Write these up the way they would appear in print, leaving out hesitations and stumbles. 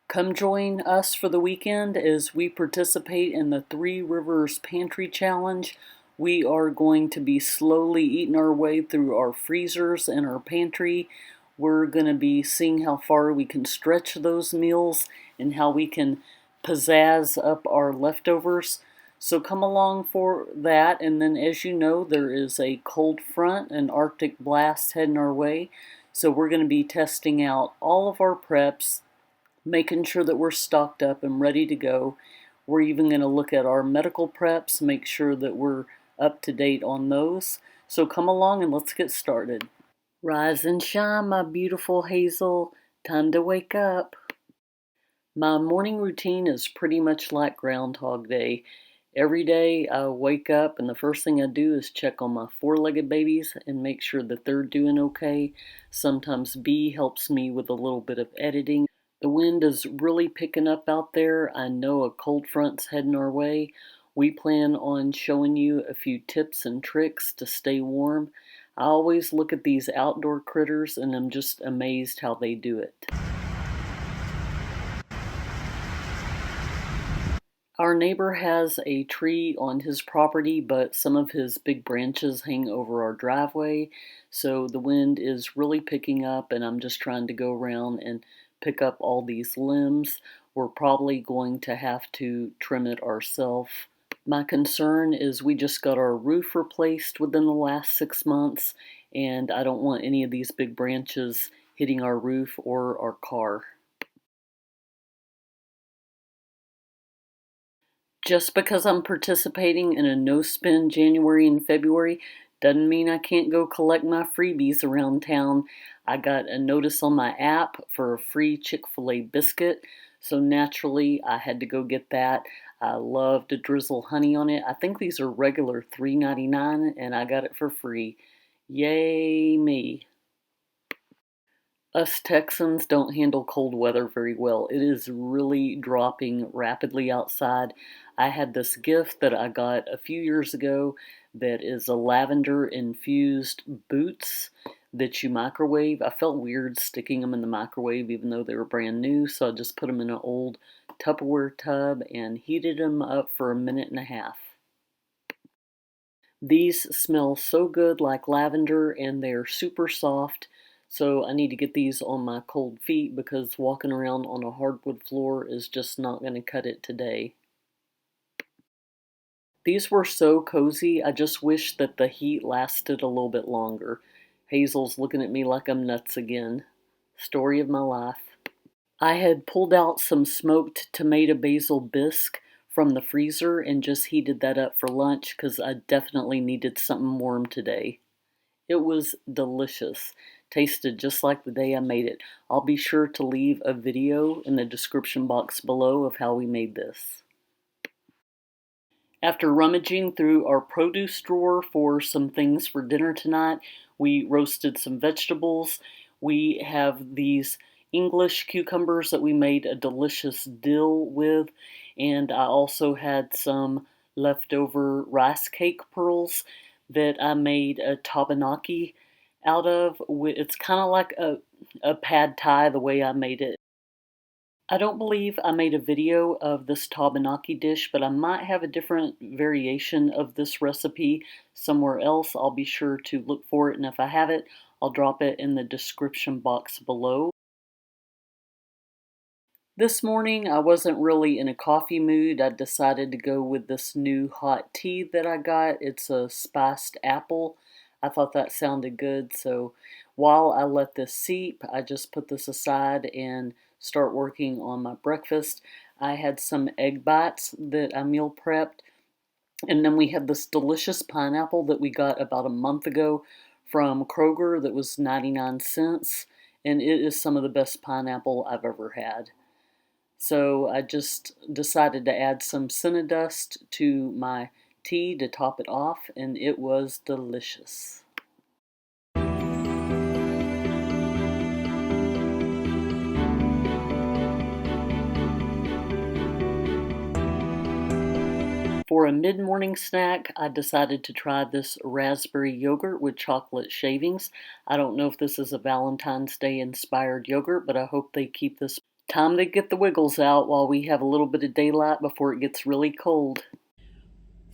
Come join us for the weekend as we participate in the Three Rivers Pantry Challenge. We are going to be slowly eating our way through our freezers and our pantry. We're going to be seeing how far we can stretch those meals and how we can pizzazz up our leftovers. So come along for that. And then, as you know, there is a cold front, an Arctic blast heading our way. So we're going to be testing out all of our preps, making sure that we're stocked up and ready to go. We're even going to look at our medical preps, make sure that we're up to date on those. So come along and let's get started. Rise and shine, my beautiful Hazel. Time to wake up. My morning routine is pretty much like Groundhog Day. Every day I wake up and the first thing I do is check on my four-legged babies and make sure that they're doing okay. Sometimes B helps me with a little bit of editing. The wind is really picking up out there. I know a cold front's heading our way. We plan on showing you a few tips and tricks to stay warm. I always look at these outdoor critters and I'm just amazed how they do it. Our neighbor has a tree on his property, but some of his big branches hang over our driveway, so the wind is really picking up and I'm just trying to go around and pick up all these limbs. We're probably going to have to trim it ourselves. My concern is we just got our roof replaced within the last 6 months, and I don't want any of these big branches hitting our roof or our car. Just because I'm participating in a no-spend January and February doesn't mean I can't go collect my freebies around town. I got a notice on my app for a free Chick-fil-A biscuit, so naturally I had to go get that. I love to drizzle honey on it. I think these are regular $3.99 and I got it for free. Yay me. Us Texans don't handle cold weather very well. It is really dropping rapidly outside. I had this gift that I got a few years ago that is a lavender infused boots that you microwave. I felt weird sticking them in the microwave even though they were brand new, so I just put them in an old Tupperware tub and heated them up for a minute and a half. These smell so good like lavender and they're super soft. So I need to get these on my cold feet because walking around on a hardwood floor is just not going to cut it today. These were so cozy, I just wish that the heat lasted a little bit longer. Hazel's looking at me like I'm nuts again. Story of my life. I had pulled out some smoked tomato basil bisque from the freezer and just heated that up for lunch because I definitely needed something warm today. It was delicious. Tasted just like the day I made it. I'll be sure to leave a video in the description box below of how we made this. After rummaging through our produce drawer for some things for dinner tonight, we roasted some vegetables. We have these English cucumbers that we made a delicious dill with, and I also had some leftover rice cake pearls that I made a tabanaki out of. It's kind of like a pad thai the way I made it. I don't believe I made a video of this tabanaki dish, but I might have a different variation of this recipe somewhere else. I'll be sure to look for it, and if I have it, I'll drop it in the description box below. This morning, I wasn't really in a coffee mood. I decided to go with this new hot tea that I got. It's a spiced apple. I thought that sounded good, so while I let this seep, I just put this aside and start working on my breakfast. I had some egg bites that I meal prepped, and then we had this delicious pineapple that we got about a month ago from Kroger that was 99 cents, and it is some of the best pineapple I've ever had. So I just decided to add some cinnadust to my tea to top it off, and it was delicious. For a mid-morning snack, I decided to try this raspberry yogurt with chocolate shavings. I don't know if this is a Valentine's Day inspired yogurt, but I hope they keep this Time to get the wiggles out while we have a little bit of daylight before it gets really cold.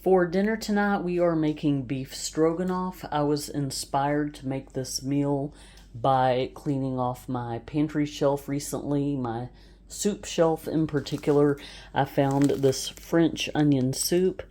For dinner tonight, we are making beef stroganoff. I was inspired to make this meal by cleaning off my pantry shelf recently, my soup shelf in particular. I found this French onion soup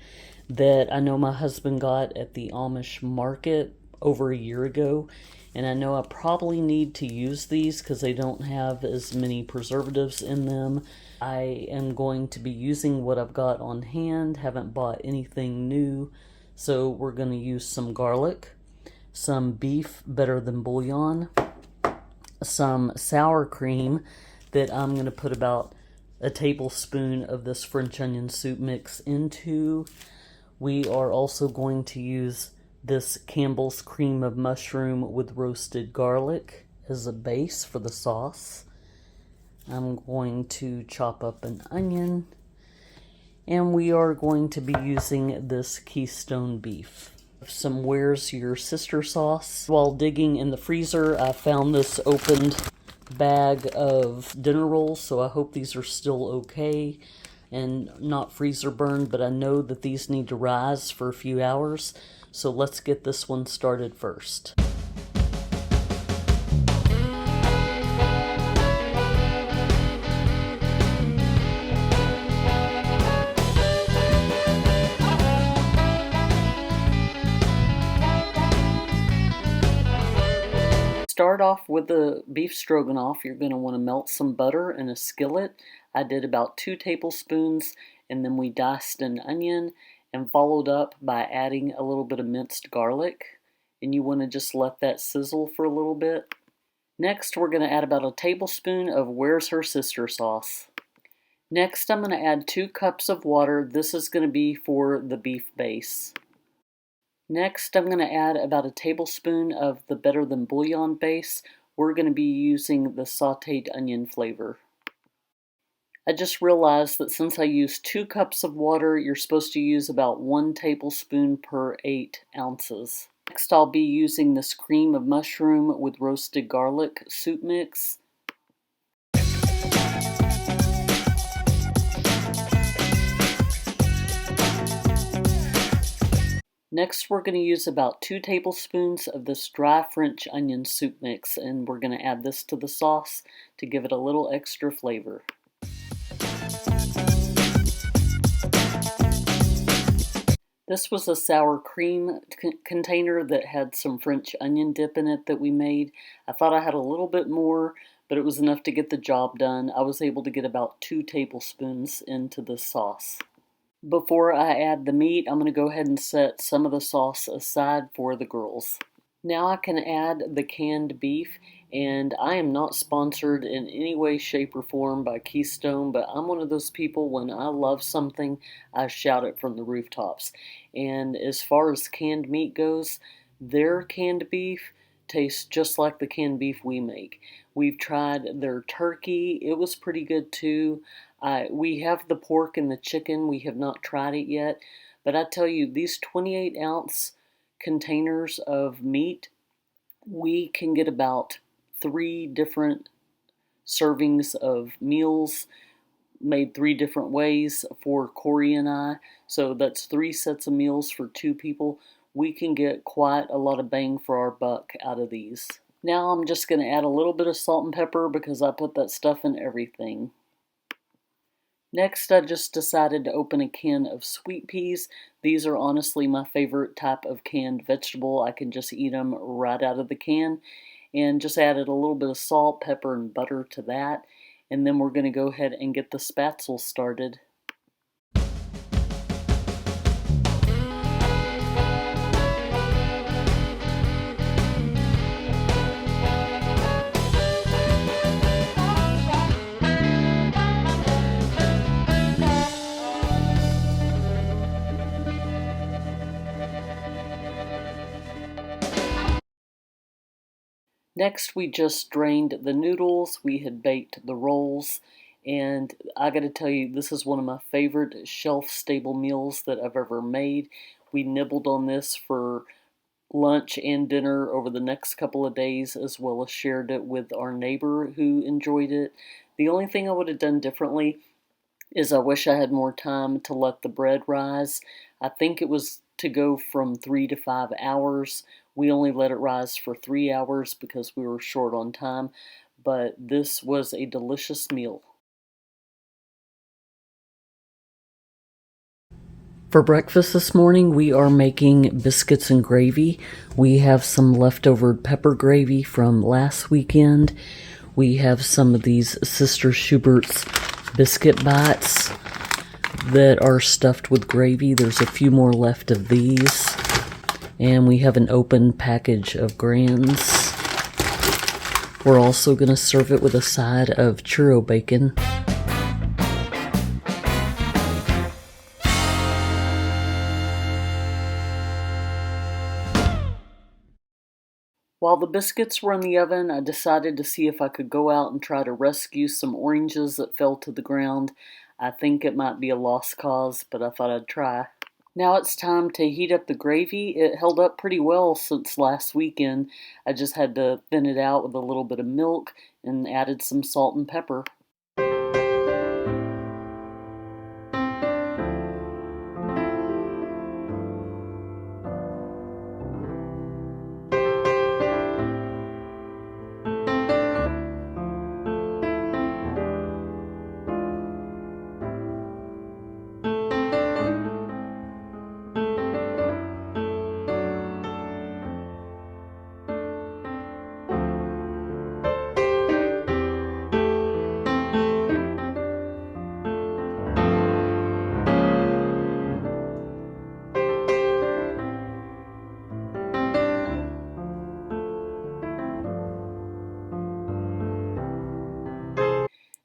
that I know my husband got at the Amish market over a year ago. And I know I probably need to use these because they don't have as many preservatives in them. I am going to be using what I've got on hand, haven't bought anything new. So we're going to use some garlic, some beef better than bouillon, some sour cream that I'm going to put about a tablespoon of this French onion soup mix into. We are also going to use this Campbell's cream of mushroom with roasted garlic as a base for the sauce. I'm going to chop up an onion, and we are going to be using this Keystone beef. Some Where's Your Sister sauce. While digging in the freezer, I found this opened bag of dinner rolls, so I hope these are still okay and not freezer burned, but I know that these need to rise for a few hours, so let's get this one started first. Start off with the beef stroganoff. You're going to want to melt some butter in a skillet. I did about 2 tablespoons, and then we diced an onion and followed up by adding a little bit of minced garlic. And you want to just let that sizzle for a little bit. Next, we're going to add about a tablespoon of Where's Her Sister sauce. Next, I'm going to add 2 cups of water. This is going to be for the beef base. Next, I'm going to add about a tablespoon of the Better Than Bouillon base. We're going to be using the sauteed onion flavor. I just realized that since I used 2 cups of water, you're supposed to use about 1 tablespoon per 8 ounces. Next, I'll be using this cream of mushroom with roasted garlic soup mix. Next, we're going to use about 2 tablespoons of this dry French onion soup mix, and we're going to add this to the sauce to give it a little extra flavor. This was a sour cream container that had some French onion dip in it that we made. I thought I had a little bit more, but it was enough to get the job done. I was able to get about 2 tablespoons into the sauce. Before I add the meat, I'm going to go ahead and set some of the sauce aside for the girls. Now I can add the canned beef, and I am not sponsored in any way, shape, or form by Keystone, but I'm one of those people, when I love something, I shout it from the rooftops. And as far as canned meat goes, their canned beef tastes just like the canned beef we make. We've tried their turkey. It was pretty good too. We have the pork and the chicken. We have not tried it yet. But I tell you, these 28-ounce containers of meat, we can get about 3 different servings of meals made 3 different ways for Corey and I. So that's 3 sets of meals for 2 people. We can get quite a lot of bang for our buck out of these. Now I'm just going to add a little bit of salt and pepper because I put that stuff in everything. Next, I just decided to open a can of sweet peas. These are honestly my favorite type of canned vegetable. I can just eat them right out of the can. And just added a little bit of salt, pepper, and butter to that. And then we're going to go ahead and get the spatzel started. Next, we just drained the noodles. We had baked the rolls, and I gotta tell you, this is one of my favorite shelf-stable meals that I've ever made. We nibbled on this for lunch and dinner over the next couple of days, as well as shared it with our neighbor who enjoyed it. The only thing I would have done differently is I wish I had more time to let the bread rise. I think it was to go from 3 to 5 hours. We only let it rise for 3 hours because we were short on time, but this was a delicious meal. For breakfast this morning, we are making biscuits and gravy. We have some leftover pepper gravy from last weekend. We have some of these Sister Schubert's biscuit bites that are stuffed with gravy. There's a few more left of these. And we have an open package of Grands. We're also going to serve it with a side of churro bacon. While the biscuits were in the oven, I decided to see if I could go out and try to rescue some oranges that fell to the ground. I think it might be a lost cause, but I thought I'd try. Now it's time to heat up the gravy. It held up pretty well since last weekend. I just had to thin it out with a little bit of milk and added some salt and pepper.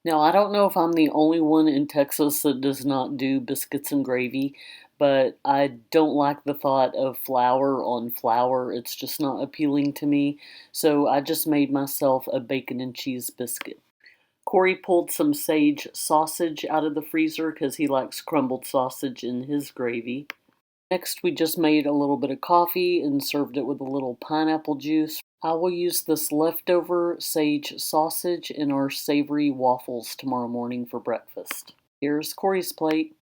Now, I don't know if I'm the only one in Texas that does not do biscuits and gravy, but I don't like the thought of flour on flour. It's just not appealing to me, so I just made myself a bacon and cheese biscuit. Corey pulled some sage sausage out of the freezer because he likes crumbled sausage in his gravy. Next, we just made a little bit of coffee and served it with a little pineapple juice. I will use this leftover sage sausage in our savory waffles tomorrow morning for breakfast. Here's Corey's plate.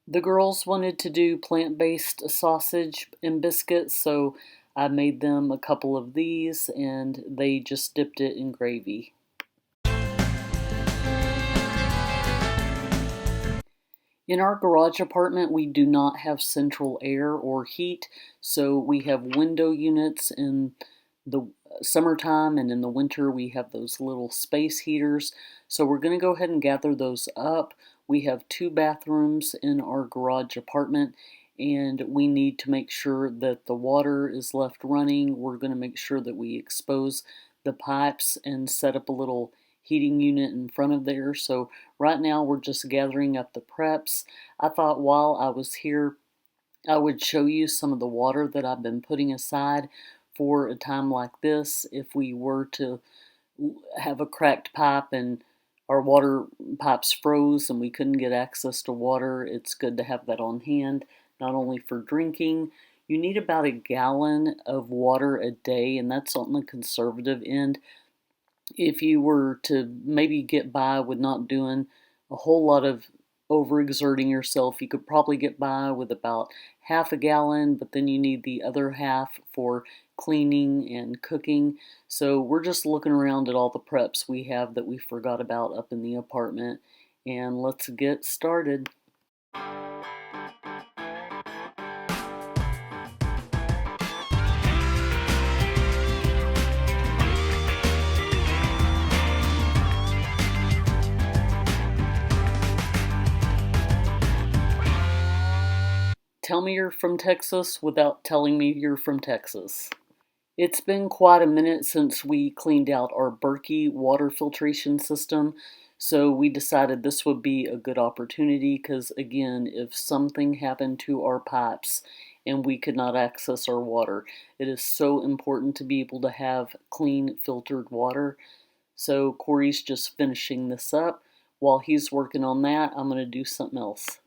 The girls wanted to do plant-based sausage and biscuits, so I made them a couple of these and they just dipped it in gravy. In our garage apartment, we do not have central air or heat, so we have window units in the summertime, and in the winter we have those little space heaters. So we're going to go ahead and gather those up. We have 2 bathrooms in our garage apartment, and we need to make sure that the water is left running. We're going to make sure that we expose the pipes and set up a little heating unit in front of there. So right now we're just gathering up the preps. I thought while I was here I would show you some of the water that I've been putting aside for a time like this. If we were to have a cracked pipe and our water pipes froze and we couldn't get access to water, it's good to have that on hand, not only for drinking. You need about a gallon of water a day, and that's on the conservative end. If you were to maybe get by with not doing a whole lot of overexerting yourself, you could probably get by with about half a gallon, but then you need the other half for cleaning and cooking. So we're just looking around at all the preps we have that we forgot about up in the apartment, and let's get started. Tell me you're from Texas without telling me you're from Texas. It's been quite a minute since we cleaned out our Berkey water filtration system, so we decided this would be a good opportunity because, again, if something happened to our pipes and we could not access our water, it is so important to be able to have clean filtered water. So Corey's just finishing this up. While he's working on that, I'm going to do something else.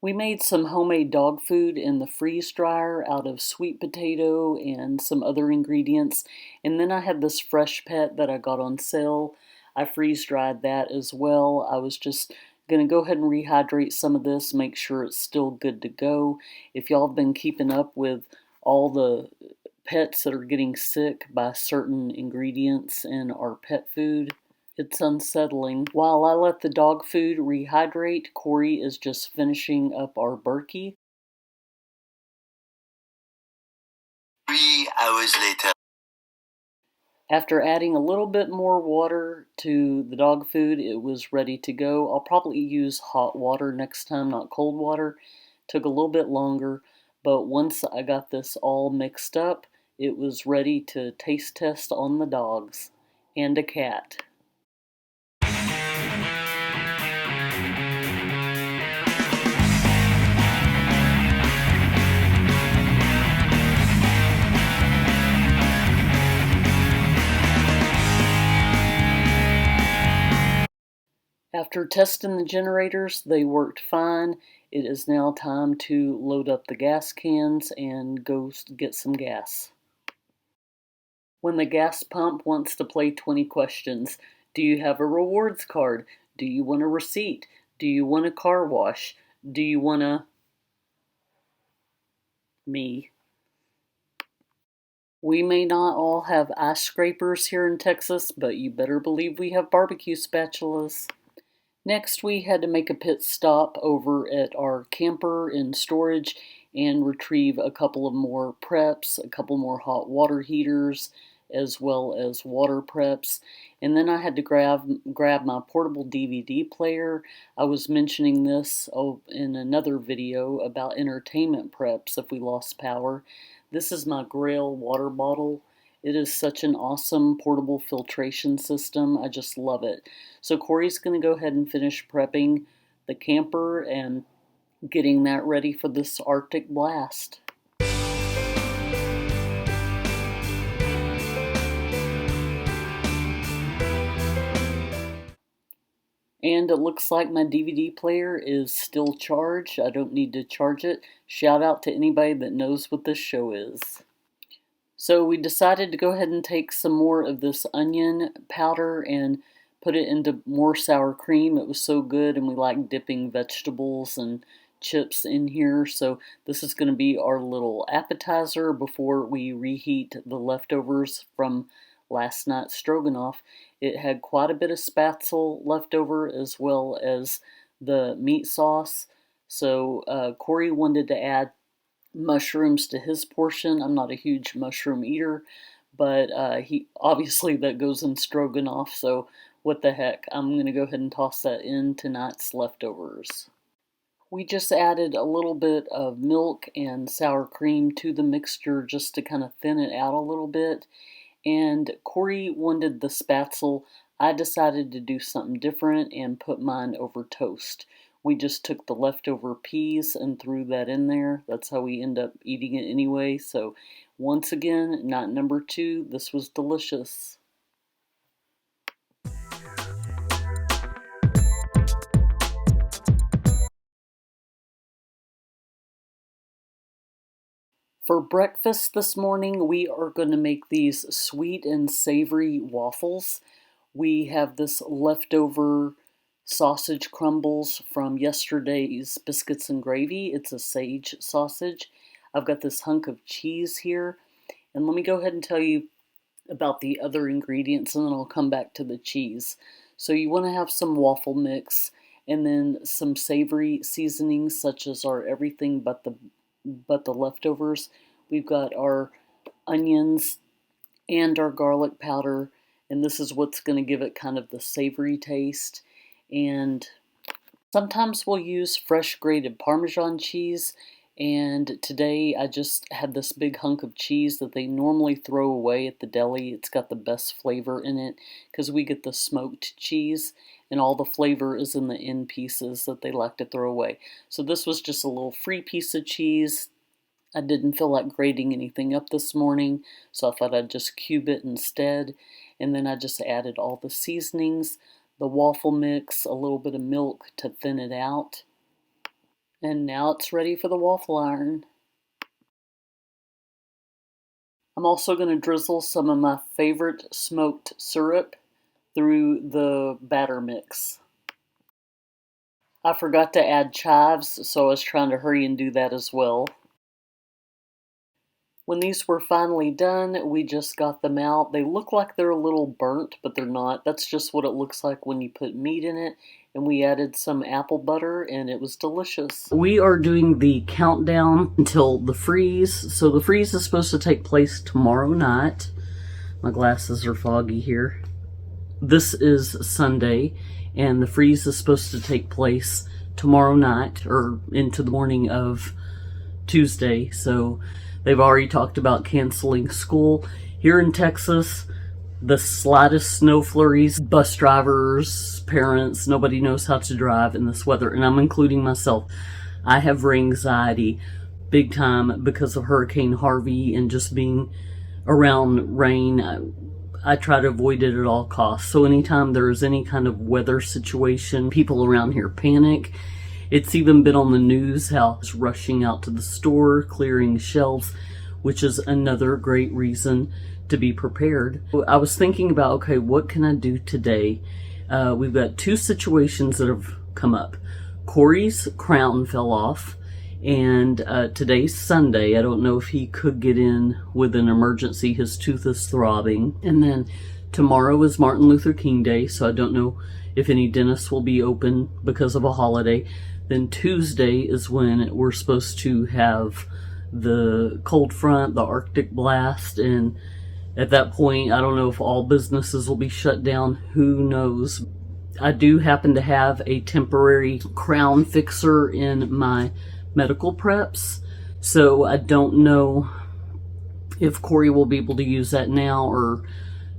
We made some homemade dog food in the freeze dryer out of sweet potato and some other ingredients. And then I had this fresh pet that I got on sale. I freeze dried that as well. I was just going to go ahead and rehydrate some of this, make sure it's still good to go. If y'all have been keeping up with all the pets that are getting sick by certain ingredients in our pet food, it's unsettling. While I let the dog food rehydrate, Corey is just finishing up our Berkey. 3 hours later. After adding a little bit more water to the dog food, it was ready to go. I'll probably use hot water next time, not cold water. Took a little bit longer, but once I got this all mixed up, it was ready to taste test on the dogs and a cat. After testing the generators, they worked fine. It is now time to load up the gas cans and go get some gas. When the gas pump wants to play 20 questions, do you have a rewards card? Do you want a receipt? Do you want a car wash? Do you want a... me? We may not all have ice scrapers here in Texas, but you better believe we have barbecue spatulas. Next, we had to make a pit stop over at our camper in storage and retrieve a couple of more preps, a couple more hot water heaters, as well as water preps. And then I had to grab my portable DVD player. I was mentioning this in another video about entertainment preps if we lost power. This is my Grail water bottle. It is such an awesome portable filtration system. I just love it. So Corey's going to go ahead and finish prepping the camper and getting that ready for this Arctic blast. And it looks like my DVD player is still charged. I don't need to charge it. Shout out to anybody that knows what this show is. So we decided to go ahead and take some more of this onion powder and put it into more sour cream. It was so good, and we like dipping vegetables and chips in here. So this is going to be our little appetizer before we reheat the leftovers from last night's stroganoff. It had quite a bit of spatzel left over as well as the meat sauce. So Corey wanted to add mushrooms to his portion. I'm not a huge mushroom eater, but he obviously that goes in stroganoff, so what the heck. I'm going to go ahead and toss that in tonight's leftovers. We just added a little bit of milk and sour cream to the mixture just to kind of thin it out a little bit. And Corey wanted the spatzel. I decided to do something different and put mine over toast. We just took the leftover peas and threw that in there. That's how we end up eating it anyway. So once again, night number 2, this was delicious. For breakfast this morning, we are going to make these sweet and savory waffles. We have this leftover sausage crumbles from yesterday's biscuits and gravy. It's a sage sausage. I've got this hunk of cheese here. And let me go ahead and tell you about the other ingredients, and then I'll come back to the cheese. So you want to have some waffle mix and then some savory seasonings such as our everything but the leftovers. We've got our onions and our garlic powder, and this is what's going to give it kind of the savory taste. And sometimes we'll use fresh grated Parmesan cheese, and today I just had this big hunk of cheese that they normally throw away at the deli. It's got the best flavor in it because we get the smoked cheese, and all the flavor is in the end pieces that they like to throw away. So this was just a little free piece of cheese. I didn't feel like grating anything up this morning, so I thought I'd just cube it instead. And then I just added all the seasonings, the waffle mix, a little bit of milk to thin it out. And now it's ready for the waffle iron. I'm also going to drizzle some of my favorite smoked syrup through the batter mix. I forgot to add chives, so I was trying to hurry and do that as well. When these were finally done, we just got them out. They look like they're a little burnt, but they're not. That's just what it looks like when you put meat in it. And we added some apple butter, and it was delicious. We are doing the countdown until the freeze. So the freeze is supposed to take place tomorrow night. My glasses are foggy here. This is Sunday, and the freeze is supposed to take place tomorrow night, or into the morning of Tuesday. So they've already talked about canceling school. Here in Texas, the slightest snow flurries, bus drivers, parents, nobody knows how to drive in this weather, and I'm including myself. I have anxiety big time because of Hurricane Harvey and just being around rain. I try to avoid it at all costs. So anytime there's any kind of weather situation, people around here panic. It's even been on the news how it's rushing out to the store, clearing shelves, which is another great reason to be prepared. I was thinking about, okay, what can I do today? We've got two situations that have come up. Corey's crown fell off, and today's Sunday. I don't know if he could get in with an emergency. His tooth is throbbing. And then tomorrow is Martin Luther King Day, so I don't know if any dentists will be open because of a holiday. Then Tuesday is when we're supposed to have the cold front, the Arctic blast, and at that point, I don't know if all businesses will be shut down. Who knows? I do happen to have a temporary crown fixer in my medical preps, so I don't know if Corey will be able to use that now or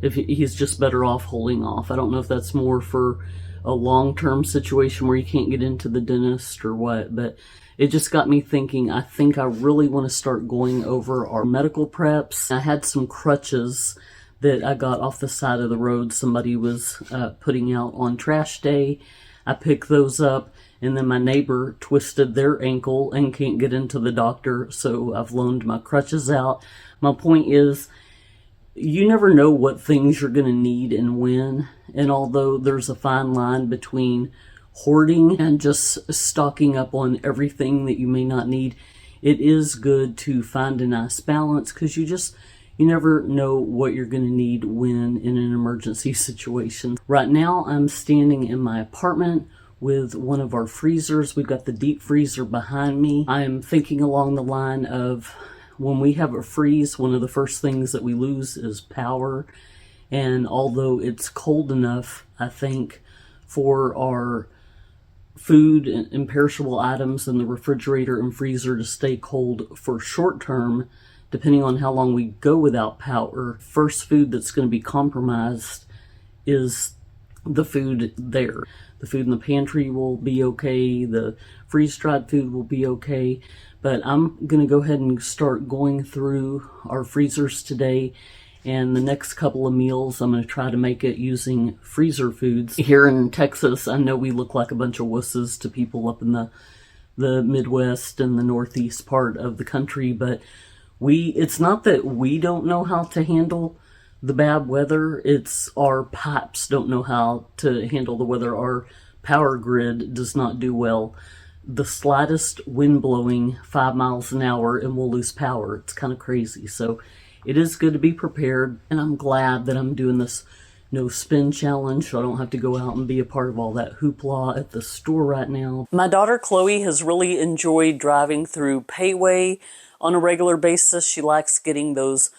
if he's just better off holding off. I don't know if that's more for a long-term situation where you can't get into the dentist or what, but it just got me thinking. I think I really want to start going over our medical preps. I had some crutches that I got off the side of the road. Somebody was putting out on trash day. I picked those up, and then my neighbor twisted their ankle and can't get into the doctor, so I've loaned my crutches out. My point is, you never know what things you're going to need and when, and although there's a fine line between hoarding and just stocking up on everything that you may not need, it is good to find a nice balance, because you never know what you're going to need when in an emergency situation. Right now, I'm standing in my apartment with one of our freezers. We've got the deep freezer behind me. I'm thinking along the line of, when we have a freeze, one of the first things that we lose is power. And although it's cold enough, I think, for our food and perishable items in the refrigerator and freezer to stay cold for short term, depending on how long we go without power, first food that's going to be compromised is the food there. The food in the pantry will be okay. The freeze-dried food will be okay. But I'm going to go ahead and start going through our freezers today. And the next couple of meals, I'm going to try to make it using freezer foods. Here in Texas, I know we look like a bunch of wusses to people up in the Midwest and the Northeast part of the country, but it's not that we don't know how to handle the bad weather, it's our pipes don't know how to handle the weather. Our power grid does not do well. The slightest wind blowing 5 miles an hour and we'll lose power. It's kind of crazy. So it is good to be prepared, and I'm glad that I'm doing this no spin challenge, so I don't have to go out and be a part of all that hoopla at the store right now. My daughter Chloe has really enjoyed driving through Payway on a regular basis. She likes getting those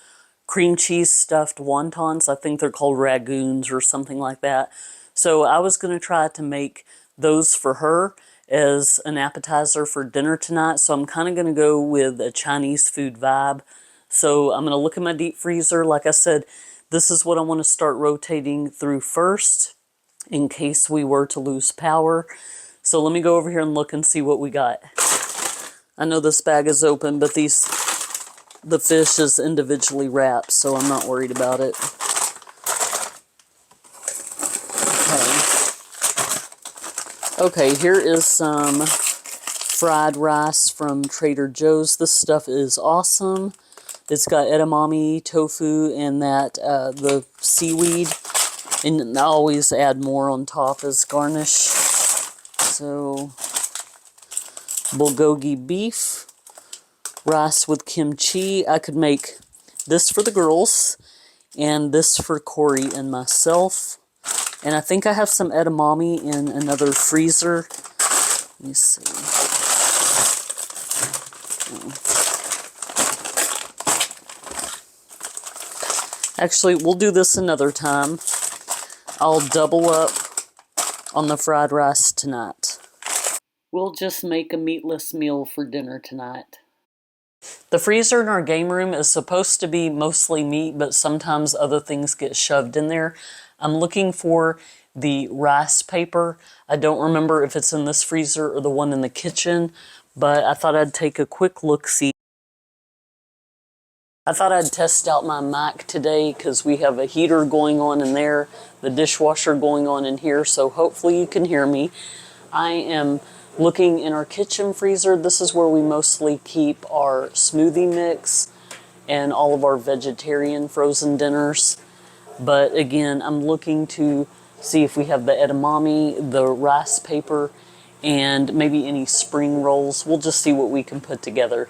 cream cheese stuffed wontons. I think they're called ragoons or something like that. So I was going to try to make those for her as an appetizer for dinner tonight. So I'm kind of going to go with a Chinese food vibe. So I'm going to look at my deep freezer. Like I said, this is what I want to start rotating through first in case we were to lose power. So let me go over here and look and see what we got. I know this bag is open, but the fish is individually wrapped, so I'm not worried about it. Okay, here is some fried rice from Trader Joe's. This stuff is awesome. It's got edamame, tofu, and that the seaweed. And I always add more on top as garnish. So, bulgogi beef, rice with kimchi. I could make this for the girls, and this for Corey and myself. And I think I have some edamame in another freezer. Let me see. Actually, we'll do this another time. I'll double up on the fried rice tonight. We'll just make a meatless meal for dinner tonight. The freezer in our game room is supposed to be mostly meat, but sometimes other things get shoved in there. I'm looking for the rice paper. I don't remember if it's in this freezer or the one in the kitchen, but I thought I'd take a quick look-see. I thought I'd test out my mic today because we have a heater going on in there, the dishwasher going on in here, so hopefully you can hear me. I am looking in our kitchen freezer. This is where we mostly keep our smoothie mix and all of our vegetarian frozen dinners. But again, I'm looking to see if we have the edamame, the rice paper, and maybe any spring rolls. We'll just see what we can put together.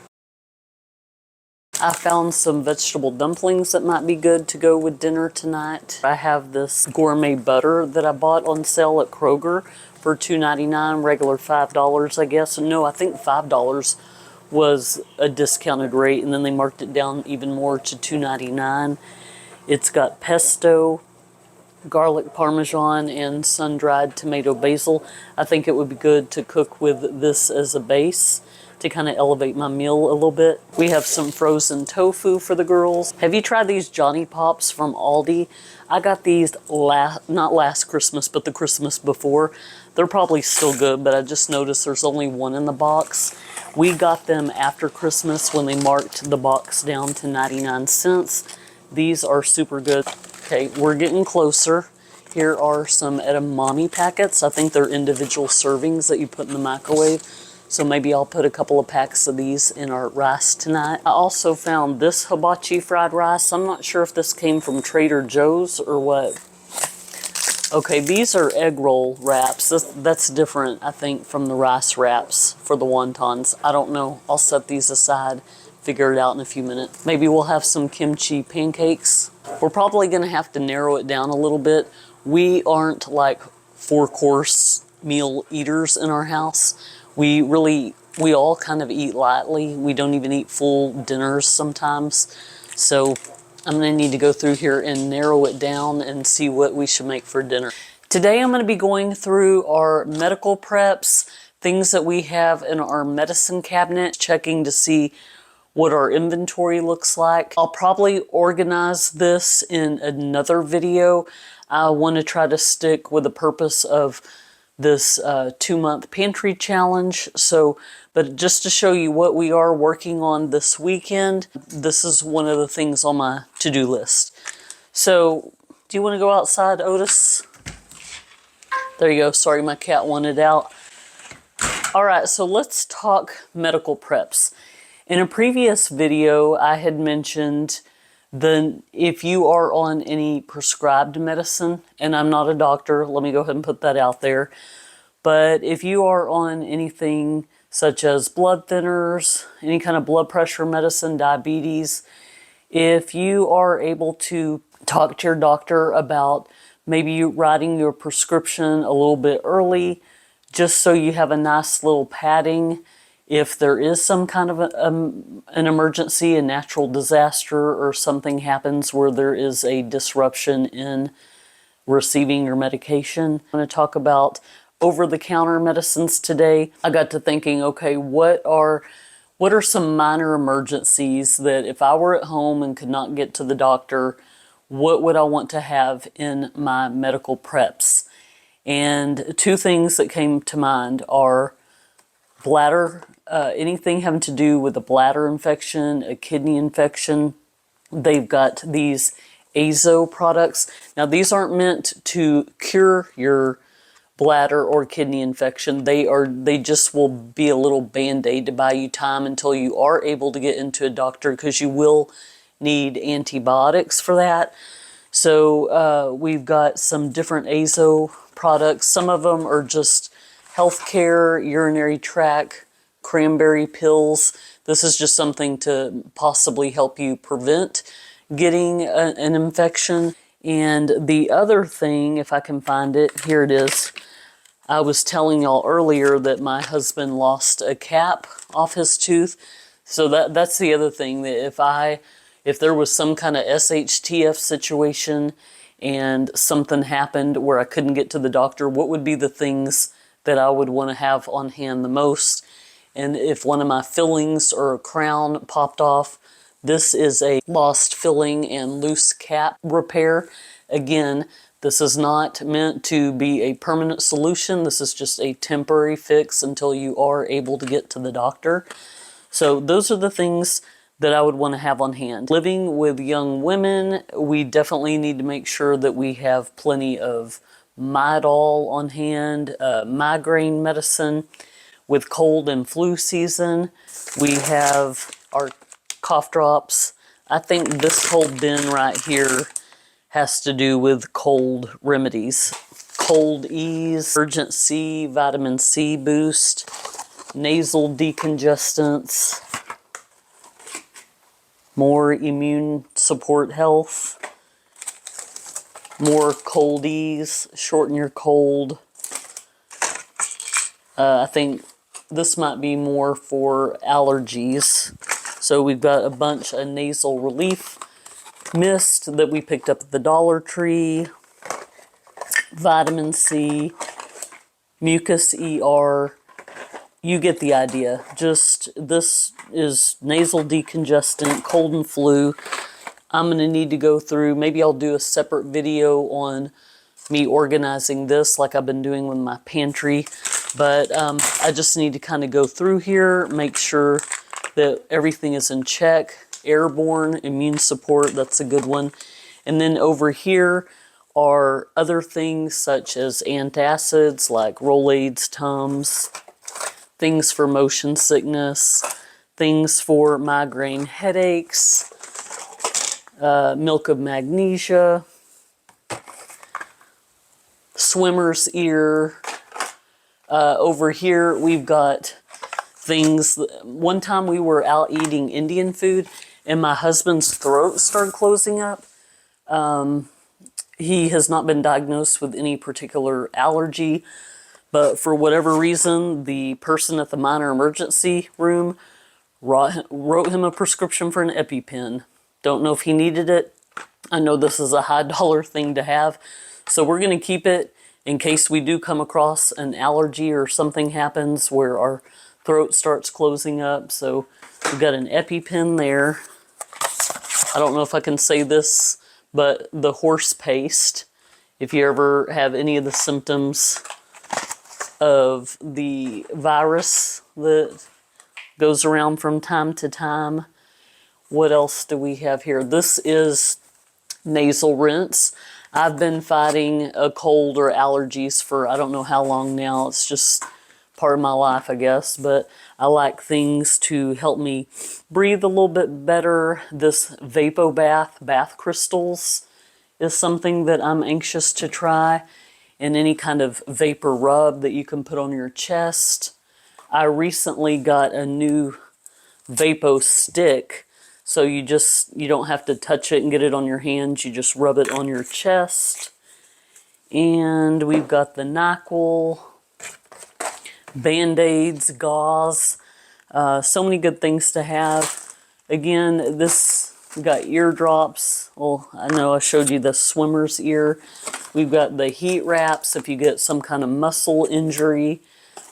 I found some vegetable dumplings that might be good to go with dinner tonight. I have this gourmet butter that I bought on sale at Kroger for $2.99, regular $5, I guess. No, I think $5 was a discounted rate, and then they marked it down even more to $2.99. It's got pesto, garlic parmesan, and sun-dried tomato basil. I think it would be good to cook with this as a base to kind of elevate my meal a little bit. We have some frozen tofu for the girls. Have you tried these Johnny Pops from Aldi? I got these not last Christmas, but the Christmas before. They're probably still good, but I just noticed there's only one in the box. We got them after Christmas when they marked the box down to 99 cents. These are super good. Okay, we're getting closer. Here are some edamame packets. I think they're individual servings that you put in the microwave. So maybe I'll put a couple of packs of these in our rice tonight. I also found this hibachi fried rice. I'm not sure if this came from Trader Joe's or what. Okay, these are egg roll wraps. That's different, I think, from the rice wraps for the wontons. I don't know. I'll set these aside, figure it out in a few minutes. Maybe we'll have some kimchi pancakes. We're probably going to have to narrow it down a little bit. We aren't like 4-course meal eaters in our house. We all kind of eat lightly. We don't even eat full dinners sometimes. So I'm going to need to go through here and narrow it down and see what we should make for dinner. Today I'm going to be going through our medical preps, things that we have in our medicine cabinet, checking to see what our inventory looks like. I'll probably organize this in another video. I want to try to stick with the purpose of this 2-month pantry challenge. But just to show you what we are working on this weekend, this is one of the things on my to-do list. So, do you want to go outside, Otis? There you go. Sorry, my cat wanted out. All right, so let's talk medical preps. In a previous video, I had mentioned if you are on any prescribed medicine, and I'm not a doctor, let me go ahead and put that out there, but if you are on anything such as blood thinners, any kind of blood pressure medicine, diabetes, if you are able to talk to your doctor about maybe you writing your prescription a little bit early, just so you have a nice little padding if there is some kind of an emergency, a natural disaster, or something happens where there is a disruption in receiving your medication. I'm going to talk about over-the-counter medicines today. I got to thinking, okay, what are some minor emergencies that if I were at home and could not get to the doctor, what would I want to have in my medical preps? And two things that came to mind are bladder, anything having to do with a bladder infection, a kidney infection. They've got these azo products. Now, these aren't meant to cure your bladder or kidney infection. They just will be a little band-aid to buy you time until you are able to get into a doctor, because you will need antibiotics for that. So we've got some different azo products. Some of them are just healthcare, urinary tract, cranberry pills. This is just something to possibly help you prevent getting an infection. And the other thing, if I can find it, here it is. I was telling y'all earlier that my husband lost a cap off his tooth. So that's the other thing, that if there was some kind of SHTF situation and something happened where I couldn't get to the doctor, what would be the things that I would want to have on hand the most? And if one of my fillings or a crown popped off, this is a lost filling and loose cap repair. Again, this is not meant to be a permanent solution. This is just a temporary fix until you are able to get to the doctor. So those are the things that I would want to have on hand. Living with young women, we definitely need to make sure that we have plenty of Midol on hand, migraine medicine. With cold and flu season, we have our cough drops. I think this whole bin right here has to do with cold remedies. Cold Ease, Urgent C, Vitamin C Boost, nasal decongestants, more immune support health, more Cold Ease, shorten your cold. I think this might be more for allergies. So we've got a bunch of nasal relief mist that we picked up at the Dollar Tree, vitamin C, mucus ER. You get the idea. Just, this is nasal decongestant, cold and flu. I'm going to need to go through, maybe I'll do a separate video on me organizing this like I've been doing with my pantry. But I just need to kind of go through here, make sure that everything is in check. Airborne, immune support, that's a good one. And then over here are other things such as antacids like Rolaids, Tums, things for motion sickness, things for migraine headaches, milk of magnesia, swimmer's ear. Over here we've got things. One time we were out eating Indian food and my husband's throat started closing up. He has not been diagnosed with any particular allergy, but for whatever reason, the person at the minor emergency room wrote him a prescription for an EpiPen. Don't know if he needed it. I know this is a high dollar thing to have, so we're going to keep it in case we do come across an allergy or something happens where our throat starts closing up. So we've got an EpiPen there. I don't know if I can say this, but the horse paste, if you ever have any of the symptoms of the virus that goes around from time to time. What else do we have here? This is nasal rinse. I've been fighting a cold or allergies for I don't know how long now. It's just part of my life, I guess. But I like things to help me breathe a little bit better. This VapoBath bath crystals is something that I'm anxious to try. And any kind of vapor rub that you can put on your chest. I recently got a new Vapo stick. So you don't have to touch it and get it on your hands. You just rub it on your chest. And we've got the NyQuil, Band-Aids, gauze. So many good things to have. Again, this, we got eardrops. Well, I know I showed you the swimmer's ear. We've got the heat wraps if you get some kind of muscle injury.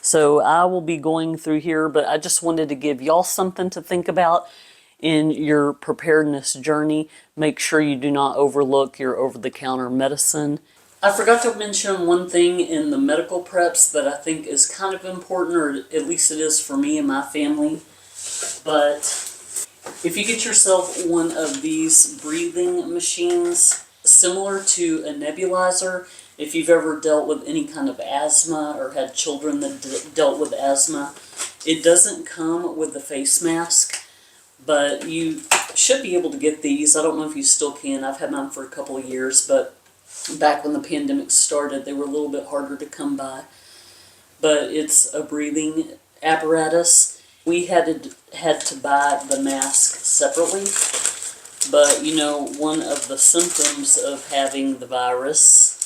So I will be going through here, but I just wanted to give y'all something to think about in your preparedness journey. Make sure you do not overlook your over-the-counter medicine. I forgot to mention one thing in the medical preps that I think is kind of important, or at least it is for me and my family. But if you get yourself one of these breathing machines, similar to a nebulizer. If you've ever dealt with any kind of asthma or had children that dealt with asthma, it doesn't come with the face mask, but you should be able to get these. I don't know if you still can. I've had mine for a couple of years, but back when the pandemic started, they were a little bit harder to come by. But it's a breathing apparatus. We had to buy the mask separately, but you know, one of the symptoms of having the virus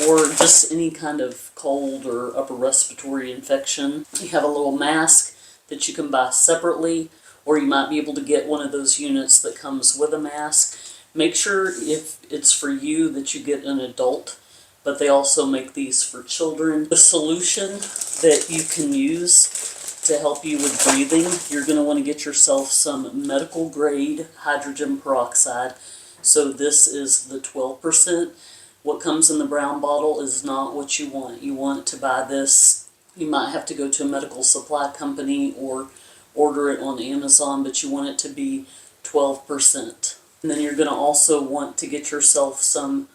or just any kind of cold or upper respiratory infection, you have a little mask that you can buy separately, or you might be able to get one of those units that comes with a mask. Make sure if it's for you that you get an adult, but they also make these for children. The solution that you can use to help you with breathing, you're going to want to get yourself some medical grade hydrogen peroxide. So this is the 12%. What comes in the brown bottle is not what you want. You want to buy this. You might have to go to a medical supply company or order it on Amazon, but you want it to be 12%. And then you're going to also want to get yourself some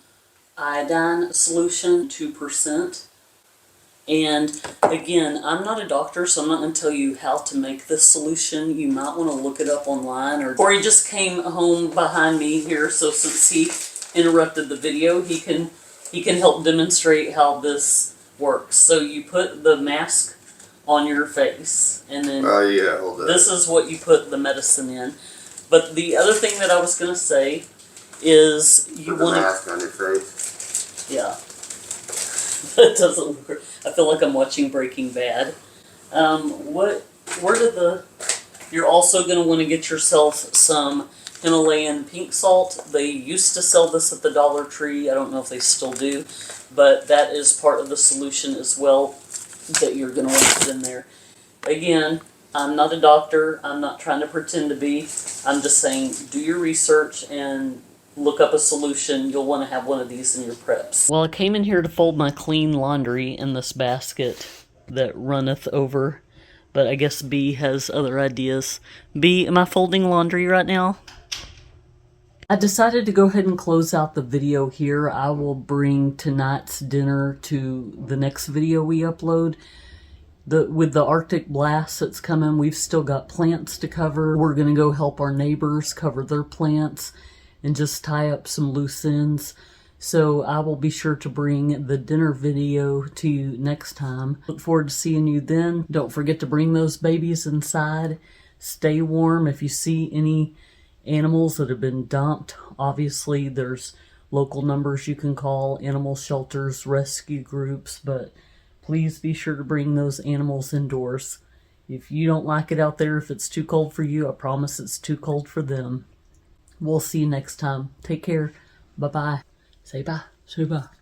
iodine solution, 2%. And again, I'm not a doctor, so I'm not going to tell you how to make this solution. You might want to look it up online, or he just came home behind me here, so since he interrupted the video, he can help demonstrate how this works. So you put the mask on your face, and then this is what you put the medicine in. But the other thing that I was going to say is you want to... mask on your face? Yeah. That doesn't work. I feel like I'm watching Breaking Bad. You're also going to want to get yourself some Himalayan pink salt. They used to sell this at the Dollar Tree. I don't know if they still do, but that is part of the solution as well that you're going to want to put in there. Again, I'm not a doctor. I'm not trying to pretend to be. I'm just saying, do your research and look up a solution. You'll want to have one of these in your preps. Well, I came in here to fold my clean laundry in this basket that runneth over, but I guess B has other ideas. B, am I folding laundry right now? I decided to go ahead and close out the video here. I will bring tonight's dinner to the next video we upload. With the Arctic blast that's coming, we've still got plants to cover. We're going to go help our neighbors cover their plants and just tie up some loose ends. So I will be sure to bring the dinner video to you next time. Look forward to seeing you then. Don't forget to bring those babies inside. Stay warm. If you see any animals that have been dumped, obviously there's local numbers you can call, animal shelters, rescue groups, but please be sure to bring those animals indoors. If you don't like it out there, if it's too cold for you, I promise it's too cold for them. We'll see you next time. Take care. Bye-bye. Say bye. Say bye.